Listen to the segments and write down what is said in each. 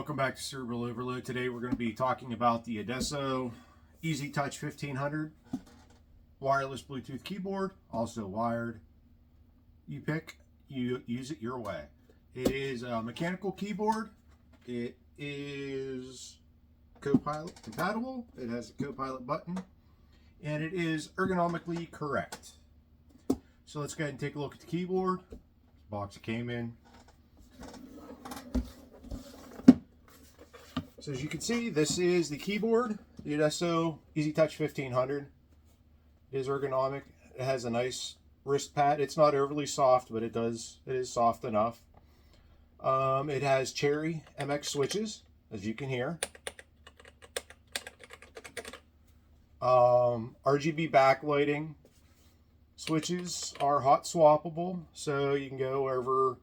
Welcome back to Cerebral Overload. Today we're going to be talking about the Adesso EasyTouch 1500 wireless Bluetooth keyboard, also wired. You pick, you use it your way. It is a mechanical keyboard. It is Copilot compatible. It has a Copilot button, and it is ergonomically correct. So let's go ahead and take a look at the keyboard. Box it came in. So as you can see, this is the keyboard, the Adesso EasyTouch 1500. It is ergonomic. It has a nice wrist pad. It's not overly soft, but it is soft enough. It has Cherry MX switches, as you can hear. RGB backlighting. Switches are hot swappable, so you can go over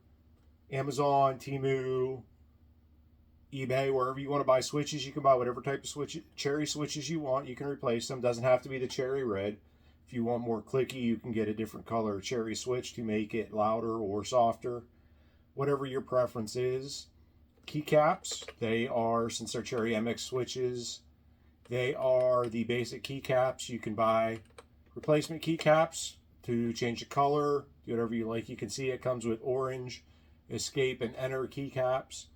Amazon, Temu, eBay, wherever you want to buy switches. You can buy whatever type of cherry switches you want. You can replace them. Doesn't have to be the cherry red. If you want more clicky, you can get a different color cherry switch to make it louder or softer, whatever your preference is. Keycaps, they are, since they're Cherry MX switches, they are the basic keycaps. You can buy replacement keycaps to change the color, do whatever you like. You can see it comes with orange, escape, and enter keycaps.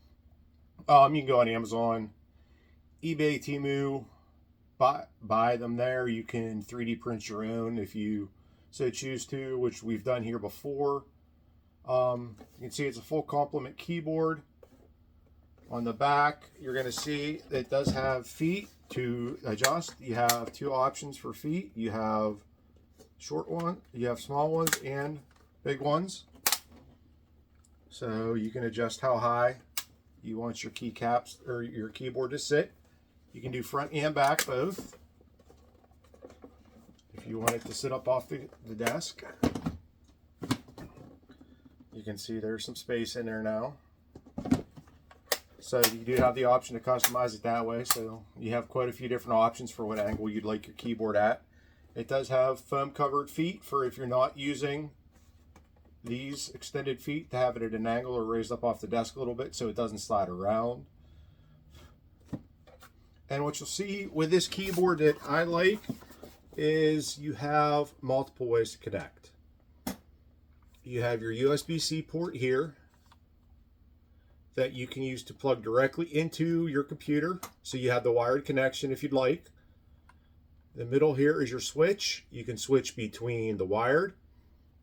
You can go on Amazon, eBay, Temu, buy them there. You can 3D print your own if you so choose to, which we've done here before. You can see it's a full complement keyboard. On the back, you're going to see it does have feet to adjust. You have two options for feet. You have short one, you have small ones and big ones. So you can adjust how high you want your keycaps or your keyboard to sit. You can do front and back both. If you want it to sit up off the desk, you can see there's some space in there now. So you do have the option to customize it that way. So you have quite a few different options for what angle you'd like your keyboard at. It does have foam covered feet for if you're not using these extended feet, to have it at an angle or raised up off the desk a little bit so it doesn't slide around. And what you'll see with this keyboard that I like is you have multiple ways to connect. You have your USB-C port here that you can use to plug directly into your computer. So you have the wired connection if you'd like. The middle here is your switch. You can switch between the wired,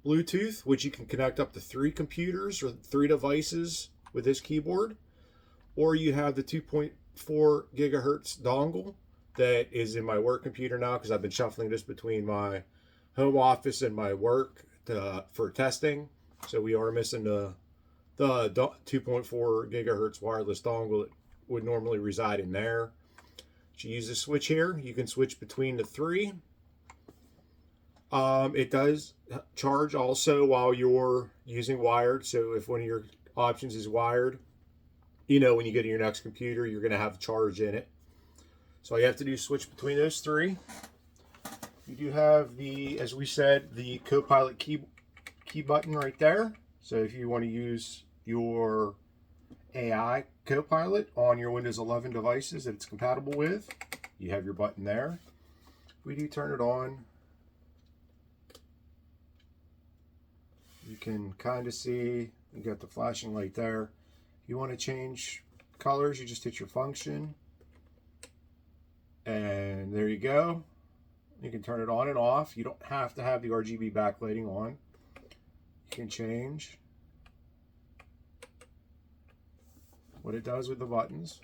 Bluetooth, which you can connect up to 3 computers or 3 devices with this keyboard, or you have the 2.4 gigahertz dongle that is in my work computer now because I've been shuffling this between my home office and my work for testing. So we are missing the 2.4 gigahertz wireless dongle that would normally reside in there. So you use the switch here. You can switch between the 3. It does charge also while you're using wired. So if one of your options is wired, you know when you go to your next computer, you're going to have charge in it. So all you have to do is switch between those 3. You do have the, as we said, the Copilot key button right there. So if you want to use your AI Copilot on your Windows 11 devices that it's compatible with, you have your button there. If we do turn it on, you can kind of see you got the flashing light there. If you want to change colors, you just hit your function, and there you go. You can turn it on and off. You don't have to have the RGB backlighting on. You can change what it does with the buttons.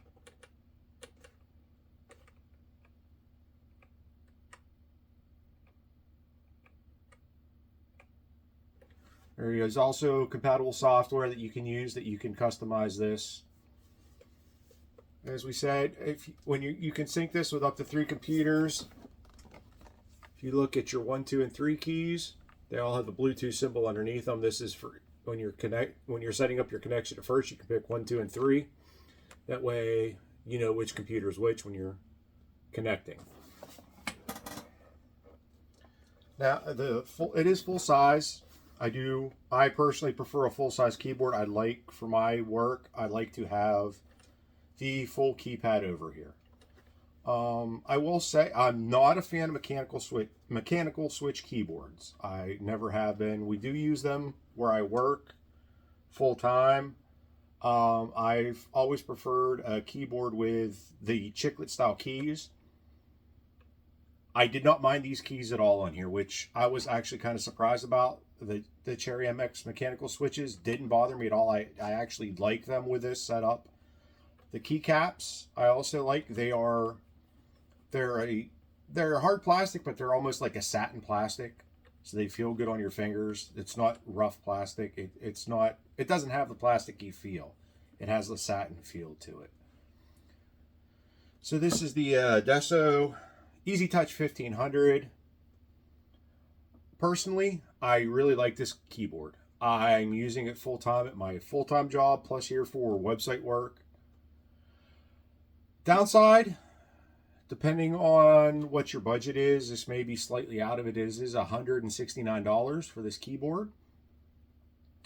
There is also compatible software that you can use that you can customize this. As we said, when you can sync this with up to 3 computers. If you look at your 1, 2, and 3 keys, they all have the Bluetooth symbol underneath them. This is for when you're setting up your connection at first. You can pick 1, 2, and 3. That way, you know which computer is which when you're connecting. Now, it is full size. I personally prefer a full-size keyboard. For my work, I like to have the full keypad over here. I will say I'm not a fan of mechanical switch keyboards. I never have been. We do use them where I work full time. I've always preferred a keyboard with the chiclet style keys. I did not mind these keys at all on here, which I was actually kind of surprised about. The Cherry MX mechanical switches didn't bother me at all. I actually like them with this setup. The keycaps I also like. They're hard plastic, but they're almost like a satin plastic, so they feel good on your fingers. It's not rough plastic. It doesn't have the plasticky feel. It has the satin feel to it. So this is the Adesso EasyTouch 1500. Personally, I really like this keyboard. I'm using it full time at my full-time job, plus here for website work. Downside, depending on what your budget is, this may be slightly out of it, is $169 for this keyboard.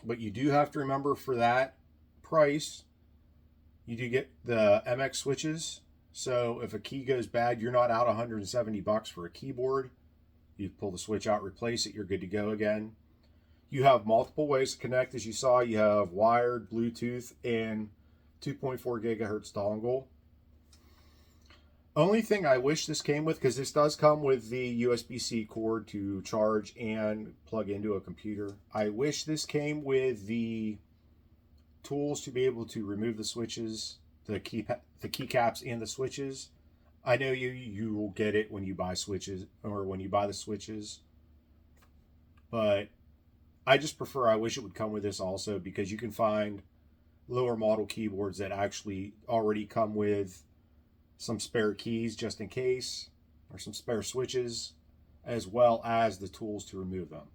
But you do have to remember, for that price, you do get the MX switches. So if a key goes bad, you're not out $170 for a keyboard. You pull the switch out, replace it, you're good to go again. You have multiple ways to connect. As you saw, you have wired, Bluetooth, and 2.4 gigahertz dongle. Only thing I wish this came with, because this does come with the USB-C cord to charge and plug into a computer. I wish this came with the tools to be able to remove the switches, the keycaps and the switches. I know you will get it when you buy switches, or when you buy the switches, but I wish it would come with this also, because you can find lower model keyboards that actually already come with some spare keys just in case, or some spare switches, as well as the tools to remove them.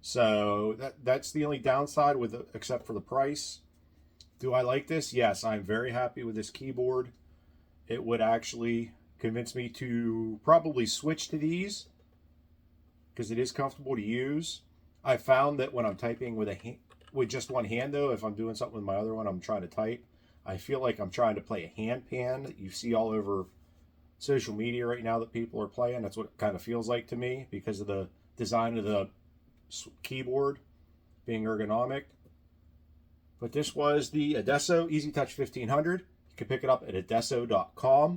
So that's the only downside with it, except for the price. Do I like this? Yes, I'm very happy with this keyboard. It would actually convince me to probably switch to these, because it is comfortable to use. I found that when I'm typing with just one hand, though, if I'm doing something with my other one, I'm trying to type, I feel like I'm trying to play a hand pan that you see all over social media right now that people are playing. That's what it kind of feels like to me, because of the design of the keyboard being ergonomic. But this was the Adesso EasyTouch 1500. You can pick it up at adesso.com.